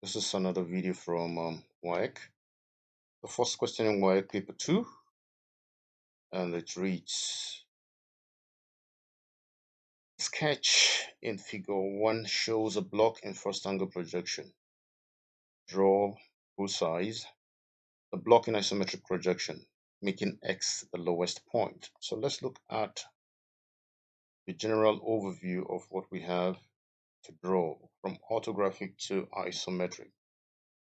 This is another video from WAEC. The first question in WAEC paper 2, and it reads: sketch in figure 1 shows a block in first angle projection. Draw full size the block in isometric projection, making X the lowest point. So let's look at the general overview of what we have to draw from orthographic to isometric.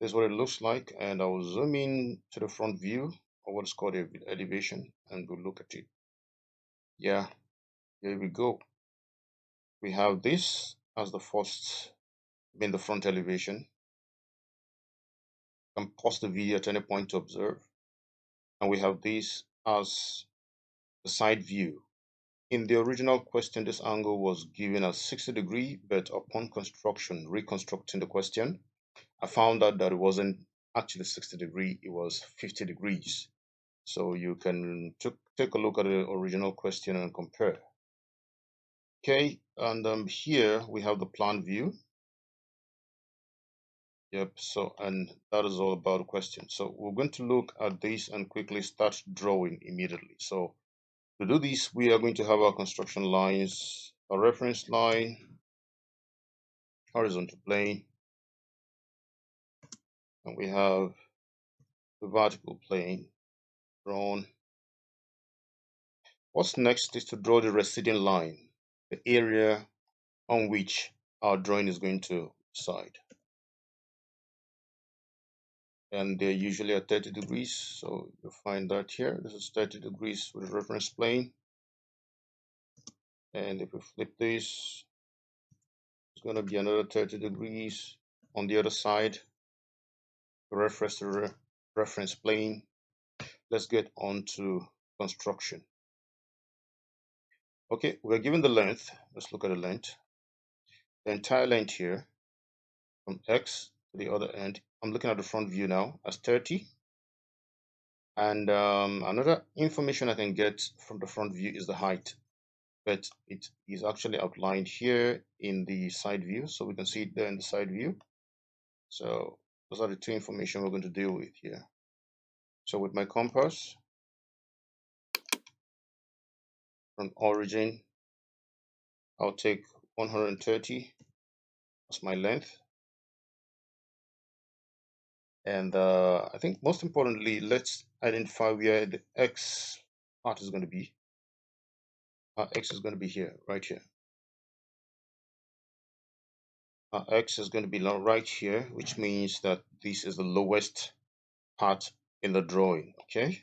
This is what it looks like, and I'll zoom in to the front view, or what's called a elevation, and we'll look at it. Yeah, here we go. We have this as the first, the front elevation. You can pause the video at any point to observe. And we have this as the side view. In the original question, this angle was given as 60 degrees, but upon reconstructing the question, I found out that it wasn't actually 60 degrees, it was 50 degrees. So you can take a look at the original question and compare. Okay, and here we have the plan view. Yep, so, and that is all about the question. So we're going to look at this and quickly start drawing immediately. So to do this, we are going to have our construction lines, a reference line, horizontal plane, and we have the vertical plane drawn. What's next is to draw the receding line, the area on which our drawing is going to reside. And they're usually at 30 degrees, so you'll find that here. This is 30 degrees with a reference plane. And if we flip this, it's going to be another 30 degrees on the other side, reference plane. Let's get on to construction. Okay, we're given the length. Let's look at the length. The entire length here from X to the other end, I'm looking at the front view now as 30. And another information I can get from the front view is the height, but it is actually outlined here in the side view, so we can see it there in the side view. So those are the two information we're going to deal with here. So with my compass, from origin, I'll take 130 as my length. And I think most importantly, let's identify where the X part is going to be. Our X is going to be here, right here. Our X is going to be right here, which means that this is the lowest part in the drawing. Okay,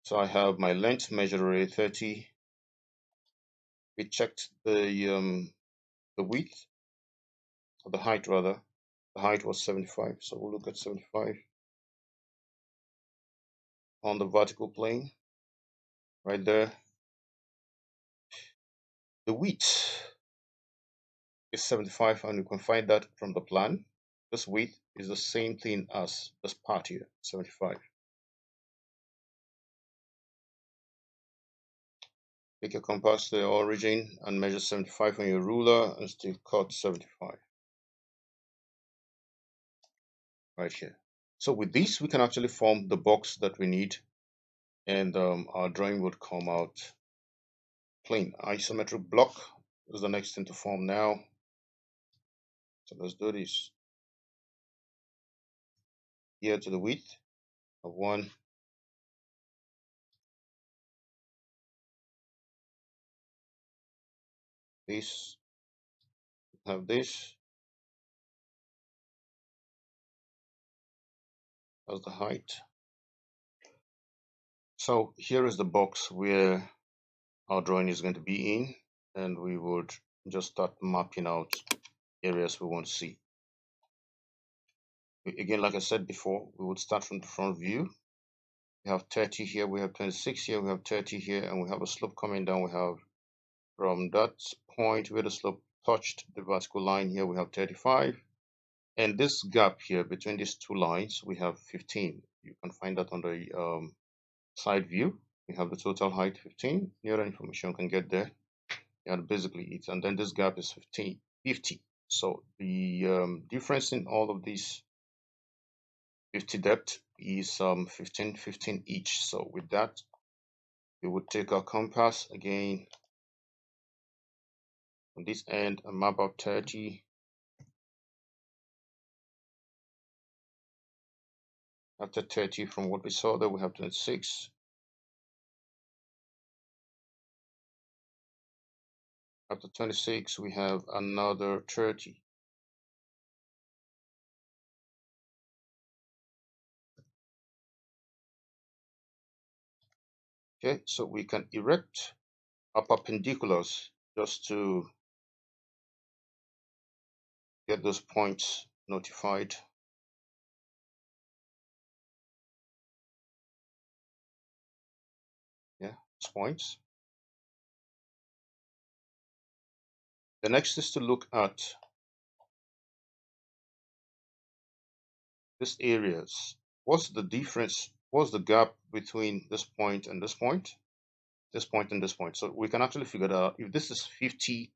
so I have my length measured array 30. We checked the width, or the height rather. The height was 75, so we'll look at 75 on the vertical plane right there. The width is 75, and you can find that from the plan. This width is the same thing as this part here, 75. Take your compass to the origin and measure 75 on your ruler and still cut 75 right here. So with this, we can actually form the box that we need, and our drawing would come out clean. Isometric block is the next thing to form now. So let's do this. Here to the width of 1. This, have this as the height. So here is the box where our drawing is going to be in, and we would just start mapping out areas we want to see. Again, like I said before, we would start from the front view. We have 30 here, we have 26 here, we have 30 here, and we have a slope coming down. We have from that point where the slope touched the vertical line here, we have 35. And this gap here between these two lines, we have 15. You can find that on the side view. We have the total height 15. The other information you can get there. And basically it, and then this gap is 50. So the difference in all of these 50 depth is 15, 15 each. So with that, we would take our compass again on this end and map out 30. After 30, from what we saw there, we have 26. After 26, we have another 30. Okay, so we can erect our perpendiculars just to get those points notified. Yeah, those points. The next is to look at these areas. What's the difference? What's the gap between this point and this point? This point and this point. So we can actually figure that out. If this is 50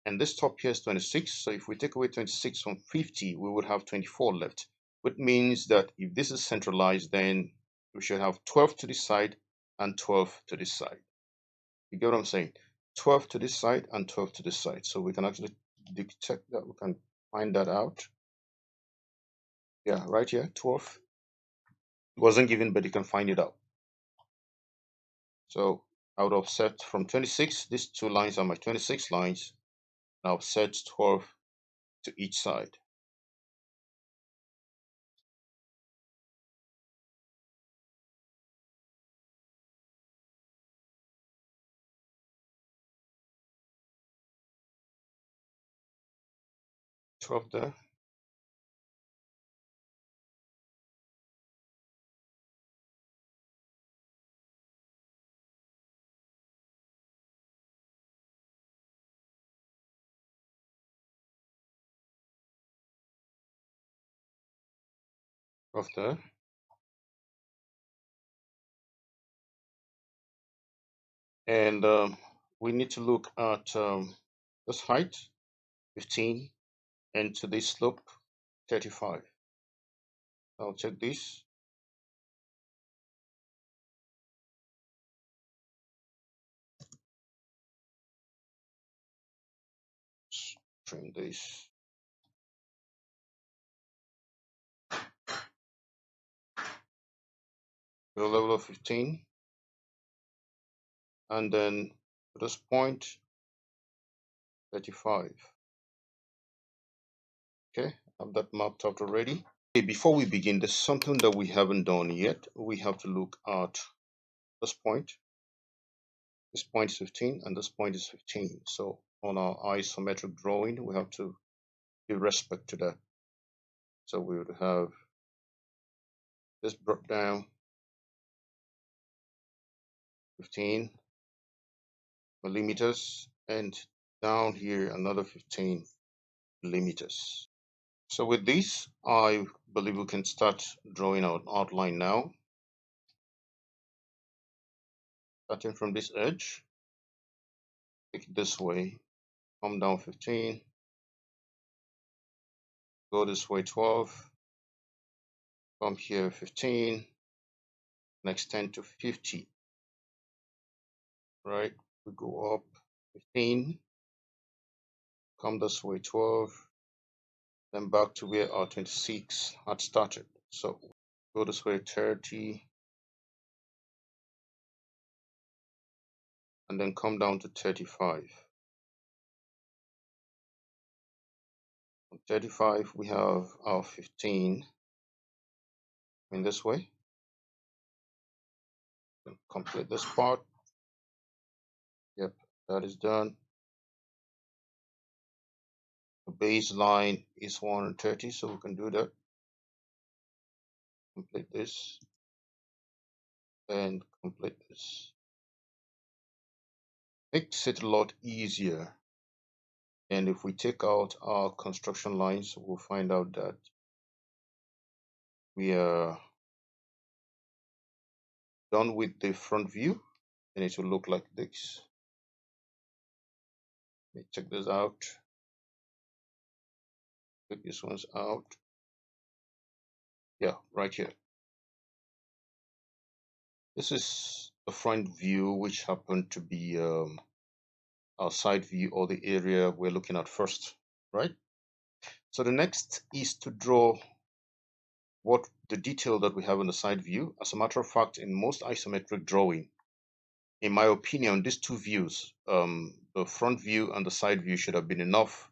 and this top here is 26, so if we take away 26 from 50, we would have 24 left, which means that if this is centralized, then we should have 12 to this side and 12 to this side. You get what I'm saying? 12 to this side and 12 to this side. So we can actually detect that. We can find that out. Yeah, right here, 12. It wasn't given, but you can find it out. So I would offset from 26. These two lines are my 26 lines. I'll offset 12 to each side. Twelve there. Twelve there. And we need to look at this height, 15, and to this slope, 35. I'll check this. Trim this. To the level of 15. And then to this point, 35. Okay, I have that mapped out already. Okay, before we begin, there's something that we haven't done yet. We have to look at this point. This point is 15 and this point is 15. So on our isometric drawing, we have to give respect to that. So we would have this brought down 15 millimeters and down here another 15 millimeters. So with this, I believe we can start drawing our outline now. Starting from this edge, take it this way, come down 15, go this way 12, come here 15, and extend to 50. Right, we go up 15, come this way 12, then back to where our 26 had started. So go this way 30, and then come down to 35. From 35, we have our 15 in this way. Complete this part. Yep, that is done. The baseline is 130, so we can do that. Complete this and complete this. Makes it a lot easier. And if we take out our construction lines, we'll find out that we are done with the front view, and it will look like this. Let me check this out. Take these ones out. Yeah, right here. This is the front view, which happened to be our side view, or the area we're looking at first, right? So the next is to draw what the detail that we have in the side view. As a matter of fact, in most isometric drawing, in my opinion, these two views, the front view and the side view, should have been enough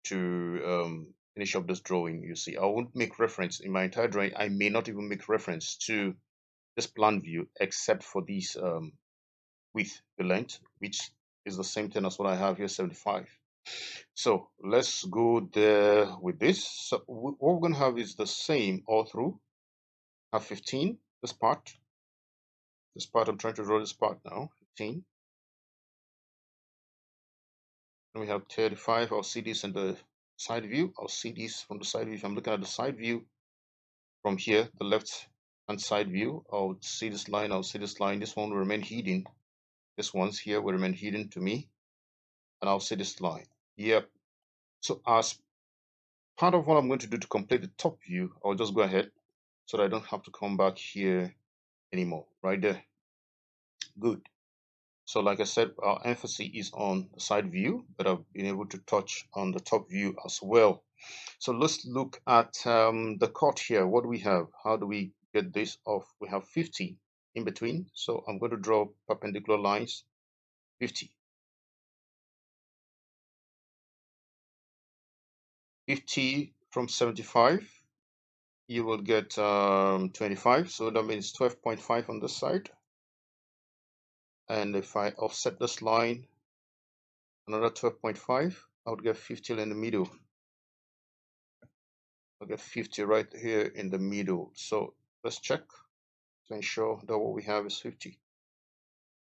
to finish up this drawing. You see, I won't make reference in my entire drawing. I may not even make reference to this plan view, except for these width, the length, which is the same thing as what I have here, 75. So let's go there with this. So what we're going to have is the same all through. Have 15, this part. This part, I'm trying to draw this part now, 15. And we have 35. I'll see this in the side view. I'll see this from the side view. If I'm looking at the side view from here, the left hand side view, I'll see this line, I'll see this line. This one will remain hidden. This one's here will remain hidden to me. And I'll see this line. Yep. So as part of what I'm going to do to complete the top view, I'll just go ahead so that I don't have to come back here anymore. Right there. Good. So like I said, our emphasis is on the side view, but I've been able to touch on the top view as well. So let's look at the cut here. What do we have? How do we get this off? We have 50 in between. So I'm going to draw perpendicular lines, 50. 50 from 75, you will get 25. So that means 12.5 on this side. And if I offset this line, another 12.5, I would get 50 in the middle. I'll get 50 right here in the middle. So let's check to ensure that what we have is 50.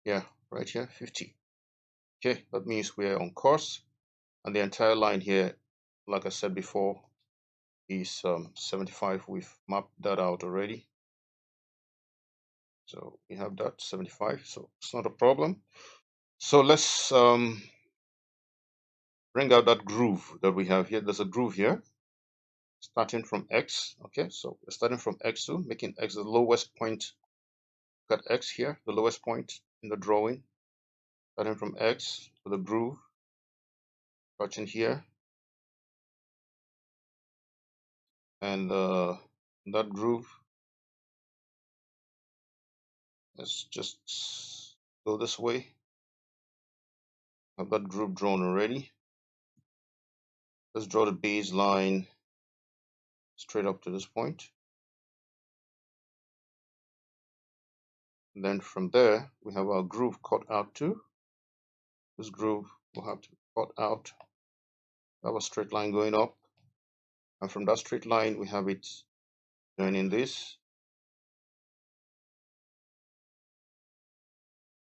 Yeah, right here, 50. Okay, that means we're on course. And the entire line here, like I said before, is 75. We've mapped that out already. So we have that 75. So it's not a problem. So let's bring out that groove that we have here. There's a groove here starting from X. Okay, so we're starting from X2, making X the lowest point. Look at X here, the lowest point in the drawing. Starting from X to the groove, touching here, and that groove, let's just go this way. Have that groove drawn already. Let's draw the baseline straight up to this point. And then from there, we have our groove cut out too. This groove will have to be cut out. Have a straight line going up. And from that straight line, we have it joining this.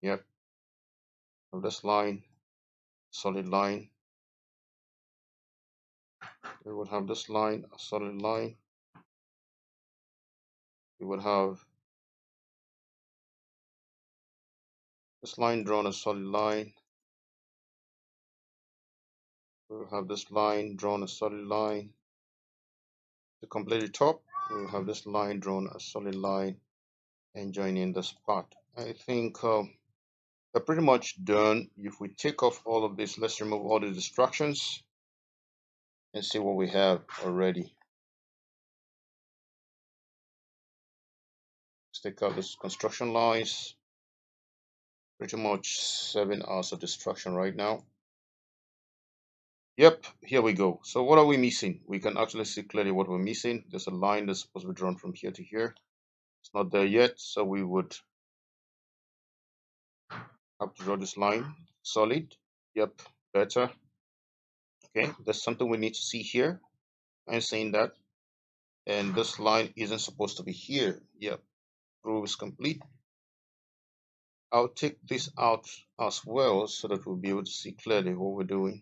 Yep. Of this line, solid line. We would have this line, a solid line. We would have this line drawn, a solid line. We will have this line drawn, a solid line. To complete the top, we will have this line drawn, a solid line, and joining this part. I think we're pretty much done. If we take off all of this, let's remove all the distractions and see what we have already. Let's take out this construction lines. Pretty much 7 hours of distraction right now. Yep, here we go. So what are we missing? We can actually see clearly what we're missing. There's a line that's supposed to be drawn from here to here. It's not there yet, so we would have to draw this line solid. Yep, better. Okay, there's something we need to see here. I'm saying that. And this line isn't supposed to be here. Yep, groove is complete. I'll take this out as well so that we'll be able to see clearly what we're doing.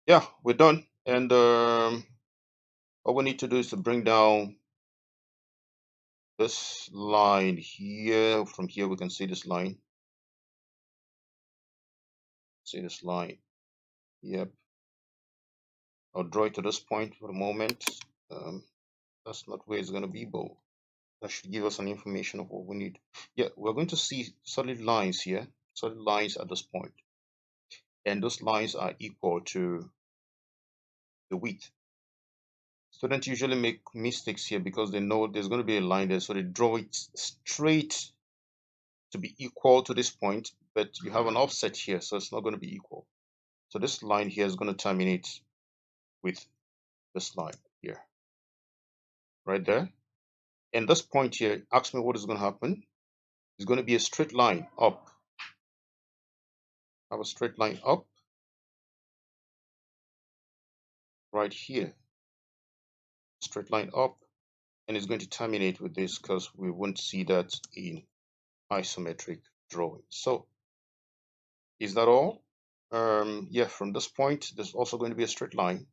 Yeah, we're done. And all we need to do is to bring down this line here. From here, we can see this line. See this line. Yep. I'll draw it to this point for the moment. That's not where it's going to be, but that should give us an information of what we need. Yeah, we're going to see solid lines here, solid lines at this point, and those lines are equal to the width. Students usually make mistakes here because they know there's going to be a line there, so they draw it straight to be equal to this point, but you have an offset here, so it's not going to be equal. So this line here is going to terminate with this line here, right there. And this point here, ask me what is going to happen. It's going to be a straight line up. I have a straight line up right here, straight line up, and it's going to terminate with this because we won't see that in isometric drawing. So is that all? Yeah, from this point, there's also going to be a straight line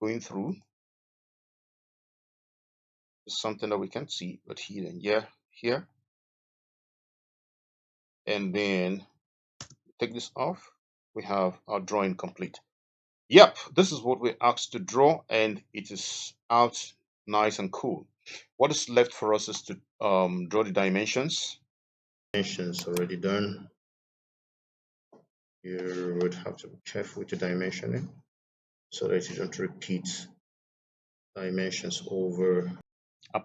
going through. It's something that we can't see, but here and yeah, here. And then take this off. We have our drawing complete. Yep, this is what we're asked to draw, and it is out nice and cool. What is left for us is to draw the dimensions. Dimensions already done. You would have to be careful with the dimensioning so that you don't repeat dimensions over